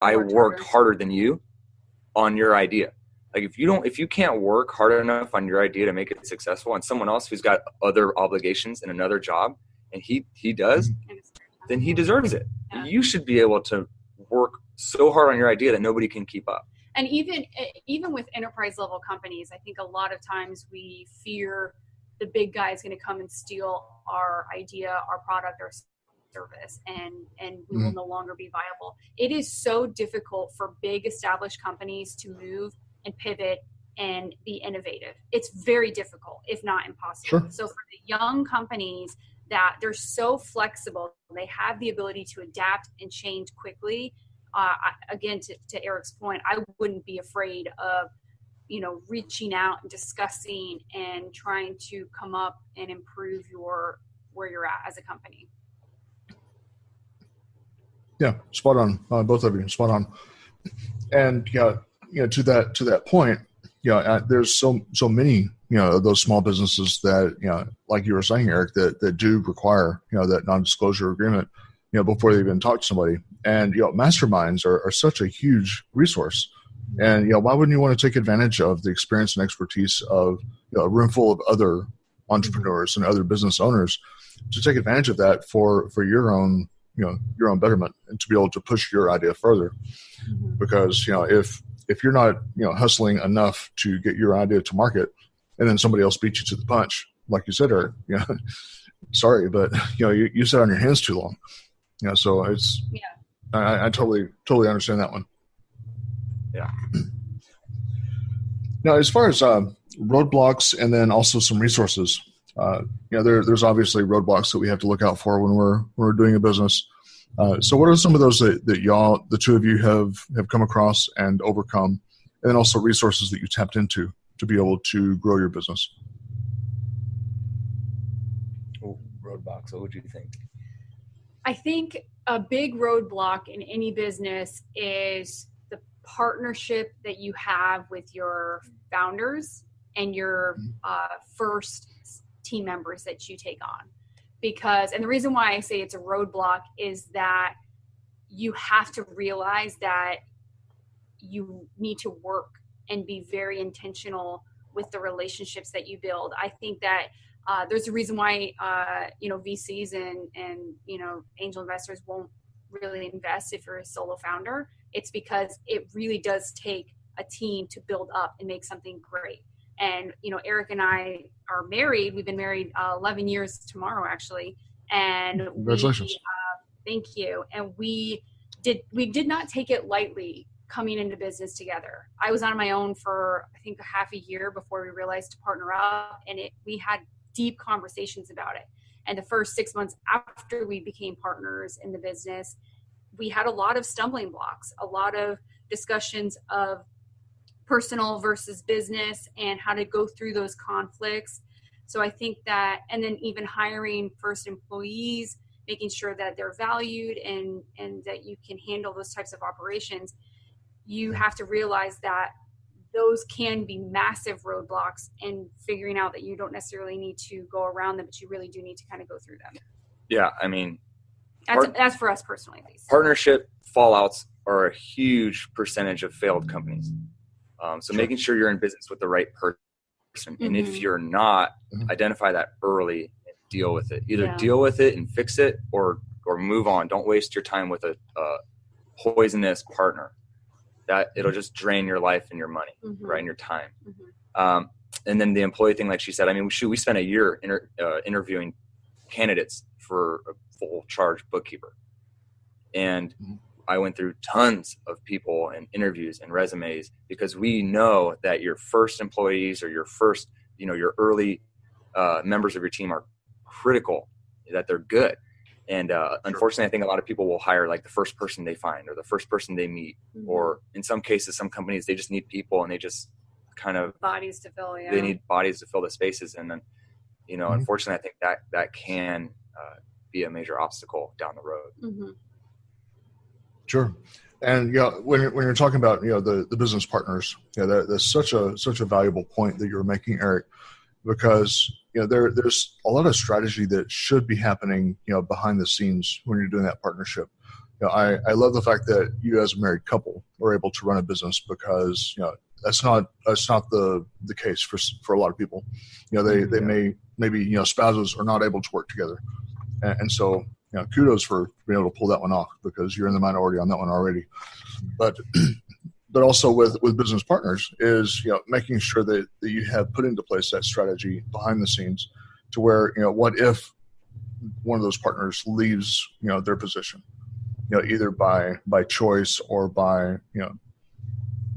I worked harder than you on your idea. Like if you can't work hard enough on your idea to make it successful, and someone else who's got other obligations in another job and he does, then he deserves it. Yeah. You should be able to work so hard on your idea that nobody can keep up. And even with enterprise level companies, I think a lot of times we fear the big guy is going to come and steal our idea, our product, our service, and we will no longer be viable. It is so difficult for big established companies to move and pivot and be innovative. It's very difficult, if not impossible. Sure. So for the young companies that they're so flexible, they have the ability to adapt and change quickly. Again, to Erik's point, I wouldn't be afraid of, reaching out and discussing and trying to come up and improve where you're at as a company. Yeah, spot on. Both of you, spot on. And to that point, there's so many of those small businesses that like you were saying, Erik, that do require that non-disclosure agreement before they even talk to somebody. And masterminds are such a huge resource. And why wouldn't you want to take advantage of the experience and expertise of a room full of other entrepreneurs and other business owners to take advantage of that for your own betterment and to be able to push your idea further? Because if you're not hustling enough to get your idea to market, and then somebody else beats you to the punch, like you said, Erik, sorry, but you sat on your hands too long. So it's I totally understand that one. Yeah. Now, as far as roadblocks and then also some resources, there's obviously roadblocks that we have to look out for when we're doing a business. So what are some of those that the two of you have come across and overcome, and then also resources that you tapped into to be able to grow your business? Roadblocks, what would you think? I think a big roadblock in any business is the partnership that you have with your founders and your first team members that you take on. And the reason why I say it's a roadblock is that you have to realize that you need to work and be very intentional with the relationships that you build. I think that there's a reason why, VCs and angel investors won't really invest if you're a solo founder. It's because it really does take a team to build up and make something great. And, Erik and I are married. We've been married 11 years tomorrow, actually. And congratulations. Thank you. And we did not take it lightly coming into business together. I was on my own for, I think, half a year before we realized to partner up. And we had deep conversations about it. And the first 6 months after we became partners in the business, we had a lot of stumbling blocks, a lot of discussions of personal versus business and how to go through those conflicts. So I think that, and then even hiring first employees, making sure that they're valued and that you can handle those types of operations, you have to realize that those can be massive roadblocks, and figuring out that you don't necessarily need to go around them, but you really do need to kind of go through them. Yeah, I mean, that's for us personally, at least. Partnership fallouts are a huge percentage of failed companies. So making sure you're in business with the right person. And if you're not, identify that early and deal with it. Either deal with it and fix it or move on. Don't waste your time with a poisonous partner. That it'll just drain your life and your money, right, and your time. And then the employee thing, like she said, I mean, we spent a year interviewing candidates for a full charge bookkeeper. And I went through tons of people and interviews and resumes because we know that your first employees or your first, your early members of your team are critical, that they're good. And unfortunately, I think a lot of people will hire like the first person they find or the first person they meet. Or in some cases, some companies, they just need people and they just kind of bodies to fill. Yeah. They need bodies to fill the spaces. And then, unfortunately, I think that can be a major obstacle down the road. Sure. And when you're talking about the business partners, that's such a valuable point that you're making, Erik, because there's a lot of strategy that should be happening behind the scenes when you're doing that partnership. I love the fact that you as a married couple are able to run a business because, that's not the case for a lot of people. They maybe spouses are not able to work together. And so, kudos for being able to pull that one off because you're in the minority on that one already. But also with business partners is, making sure that you have put into place that strategy behind the scenes to where, what if one of those partners leaves, their position, either by choice or by,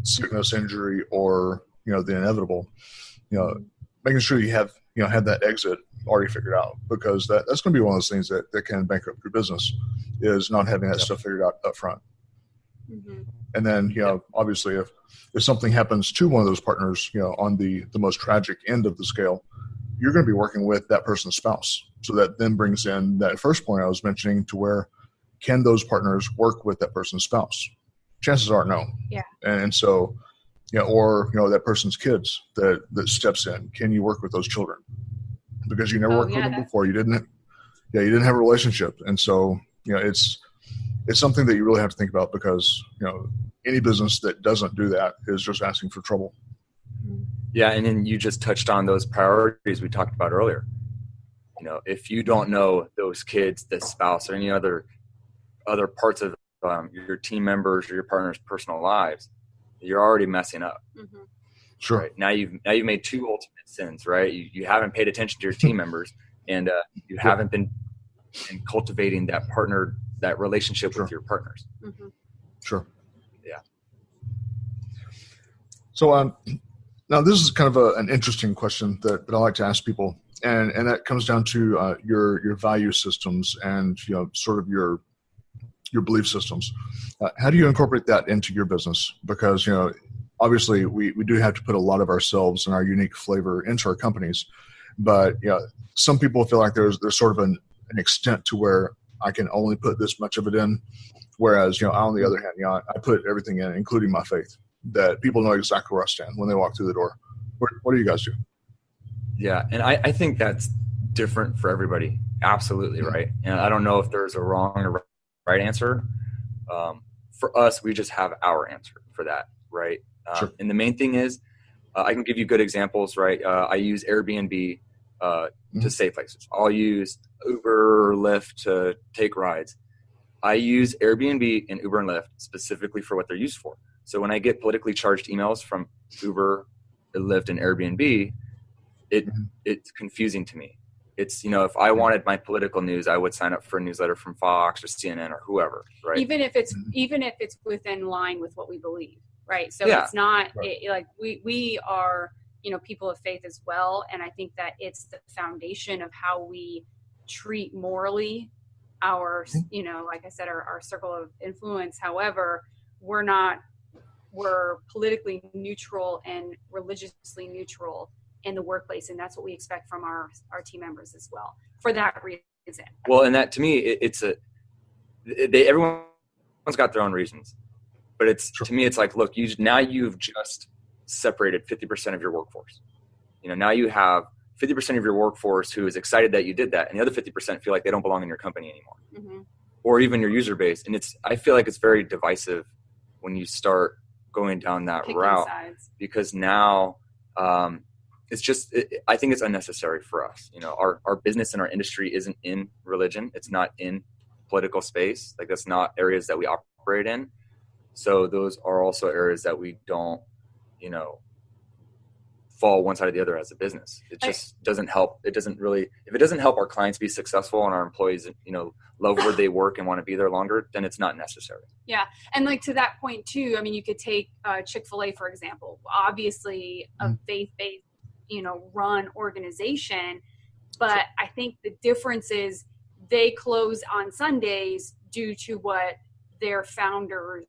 sickness, injury, or, the inevitable, making sure you have that exit already figured out, because that's going to be one of those things that can bankrupt your business, is not having that stuff figured out up front. Mm-hmm. And then, obviously if something happens to one of those partners, on the most tragic end of the scale, you're going to be working with that person's spouse. So that then brings in that first point I was mentioning, to where can those partners work with that person's spouse? Chances are no. Yeah. And so, or, that person's kids that steps in. Can you work with those children? Because you never worked with them before. You didn't have a relationship. And so, it's something that you really have to think about, because, any business that doesn't do that is just asking for trouble. Yeah. And then you just touched on those priorities we talked about earlier. If you don't know those kids, the spouse, or any other parts of your team members or your partner's personal lives, you're already messing up. Mm-hmm. Sure. Right? Now you've made two ultimate sins, right? You haven't paid attention to your team members, and you haven't been cultivating that relationship with your partners. Mm-hmm. Sure. Yeah. So now this is kind of an interesting question that I like to ask people, and that comes down to your value systems and sort of your belief systems. How do you incorporate that into your business? Because obviously we do have to put a lot of ourselves and our unique flavor into our companies, but some people feel like there's sort of an extent to where I can only put this much of it in, whereas on the other hand, I put everything in, including my faith, that people know exactly where I stand when they walk through the door. What do you guys do? Yeah, and I think that's different for everybody. Absolutely, right. And I don't know if there's a wrong or right answer. For us, we just have our answer for that, right? Sure. And the main thing is, I can give you good examples, right? I use Airbnb to stay places. I'll use Uber or Lyft to take rides. I use Airbnb and Uber and Lyft specifically for what they're used for. So when I get politically charged emails from Uber, Lyft, and Airbnb, it's confusing to me. It's, if I wanted my political news, I would sign up for a newsletter from Fox or CNN or whoever, right? Even if it's within line with what we believe, right? So it's not like we are, people of faith as well. And I think that it's the foundation of how we treat morally our, like I said, our circle of influence. However, we're politically neutral and religiously neutral in the workplace, and that's what we expect from our team members as well, for that reason. Well, and that to me, everyone's got their own reasons, but to me, it's like, look, you've just separated 50% of your workforce. Now you have 50% of your workforce who is excited that you did that, and the other 50% feel like they don't belong in your company anymore, or even your user base. And I feel like it's very divisive when you start going down that route, because now I think it's unnecessary for us. Our business and our industry isn't in religion. It's not in political space. Like, that's not areas that we operate in. So those are also areas that we don't, fall one side or the other as a business. It just doesn't help. It doesn't really, if it doesn't help our clients be successful and our employees, love where they work and want to be there longer, then it's not necessary. Yeah. And like, to that point too, I mean, you could take Chick-fil-A, for example, obviously a faith-based, run organization, but I think the difference is they close on Sundays due to what their founders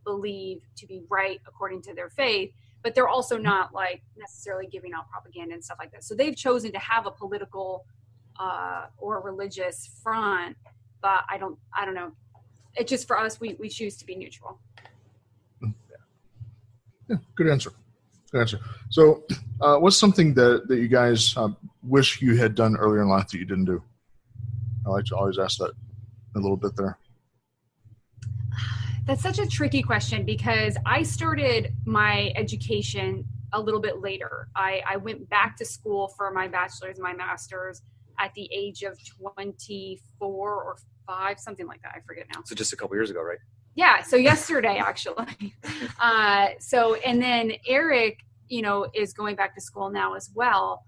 believe to be right according to their faith, but they're also not like necessarily giving out propaganda and stuff like that. So they've chosen to have a political or religious front, but I don't know. It's just, for us, we choose to be neutral. Yeah, good answer. So what's something that you guys wish you had done earlier in life that you didn't do? I like to always ask that a little bit there. That's such a tricky question because I started my education a little bit later. I went back to school for my bachelor's, my master's at the age of 24 or 5, something like that. I forget now. So just a couple years ago, right? Yeah. So yesterday, actually. And then Eric, is going back to school now as well.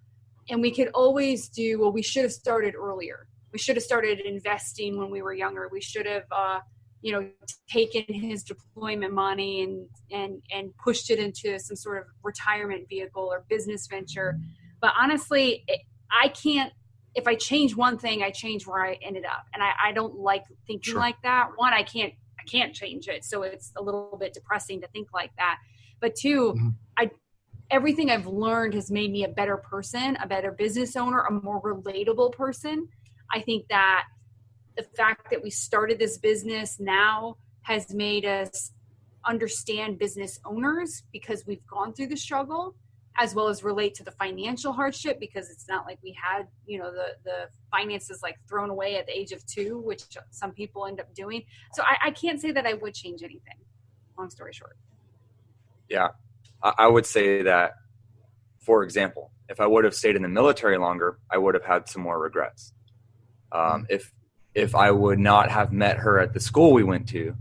And we could always we should have started earlier. We should have started investing when we were younger. We should have, taken his deployment money and pushed it into some sort of retirement vehicle or business venture. But honestly, I can't, if I change one thing, I change where I ended up. And I don't like thinking like that. One, I can't change it. So it's a little bit depressing to think like that. But two, everything I've learned has made me a better person, a better business owner, a more relatable person. I think that the fact that we started this business now has made us understand business owners because we've gone through the struggle, as well as relate to the financial hardship, because it's not like we had, the finances like thrown away at the age of 2, which some people end up doing. So I can't say that I would change anything, long story short. Yeah. I would say that, for example, if I would have stayed in the military longer, I would have had some more regrets. If I would not have met her at the school we went to,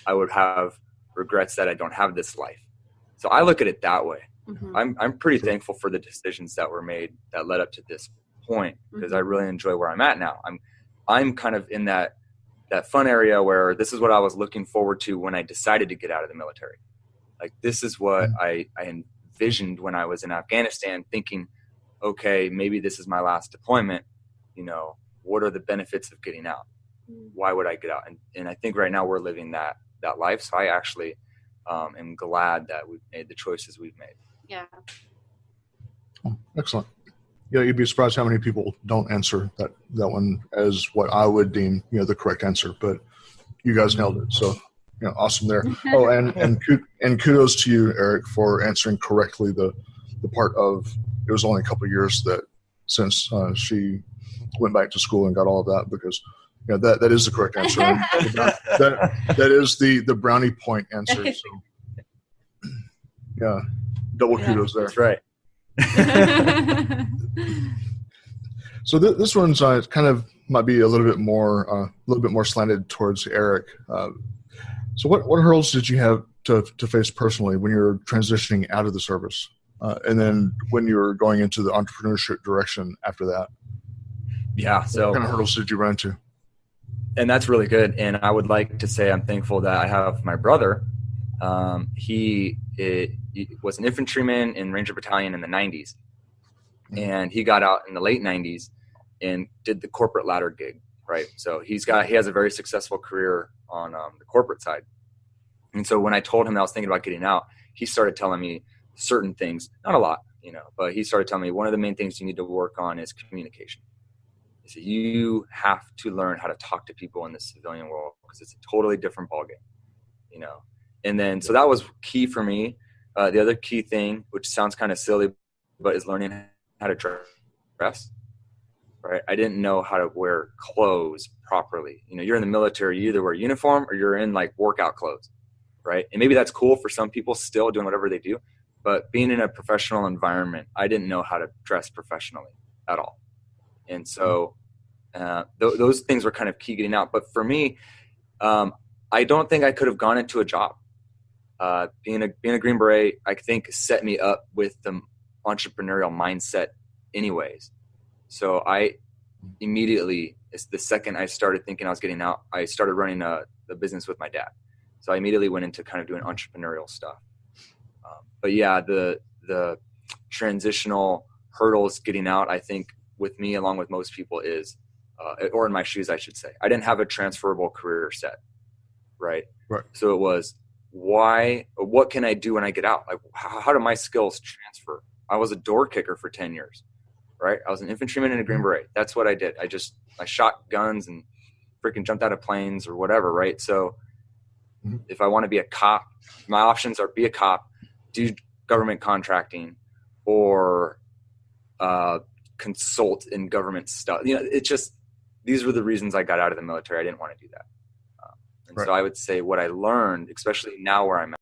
I would have regrets that I don't have this life. So I look at it that way. Mm-hmm. I'm pretty thankful for the decisions that were made that led up to this point, because I really enjoy where I'm at now. I'm kind of in that fun area where this is what I was looking forward to when I decided to get out of the military. Like, this is what I envisioned when I was in Afghanistan, thinking, okay, maybe this is my last deployment. What are the benefits of getting out? Why would I get out? And I think right now we're living that life. So I actually am glad that we've made the choices we've made. Yeah. Oh, excellent. Yeah, you'd be surprised how many people don't answer that one as what I would deem, the correct answer. But you guys nailed it. So, awesome there. Oh, and kudos to you, Eric, for answering correctly the part of it was only a couple of years that since she went back to school and got all of that, because that is the correct answer. that is the brownie point answer. So yeah, double kudos there. That's right. So this one's kind of might be a little bit more slanted towards Eric. So what hurdles did you have to face personally when you're transitioning out of the service, and then when you're going into the entrepreneurship direction after that? Yeah. So what kind of hurdles did you run into? And that's really good. And I would like to say I'm thankful that I have my brother. He was an infantryman in Ranger Battalion in the 90s. And he got out in the late 90s and did the corporate ladder gig, right? So he has a very successful career on the corporate side. And so when I told him that I was thinking about getting out, he started telling me certain things, not a lot, but he started telling me one of the main things you need to work on is communication. He said, you have to learn how to talk to people in the civilian world because it's a totally different ballgame, And then, so that was key for me. The other key thing, which sounds kind of silly, but is learning how to dress, right? I didn't know how to wear clothes properly. You're in the military, you either wear a uniform or you're in like workout clothes, right? And maybe that's cool for some people still doing whatever they do, but being in a professional environment, I didn't know how to dress professionally at all. And so those things were kind of key getting out. But for me, I don't think I could have gone into a job. Being a Green Beret, I think set me up with the entrepreneurial mindset anyways. So I immediately, the second I started thinking I was getting out, I started running the business with my dad. So I immediately went into kind of doing entrepreneurial stuff. But yeah, the transitional hurdles getting out, I think with me, along with most people is, or in my shoes, I should say, I didn't have a transferable career set. Right. So it was, what can I do when I get out? Like, how do my skills transfer? I was a door kicker for 10 years, right? I was an infantryman in a Green Beret. That's what I did. I shot guns and freaking jumped out of planes or whatever. Right. So if I want to be a cop, my options are be a cop, do government contracting, or consult in government stuff. It's just, these were the reasons I got out of the military. I didn't want to do that. And so I would say what I learned, especially now where I'm at,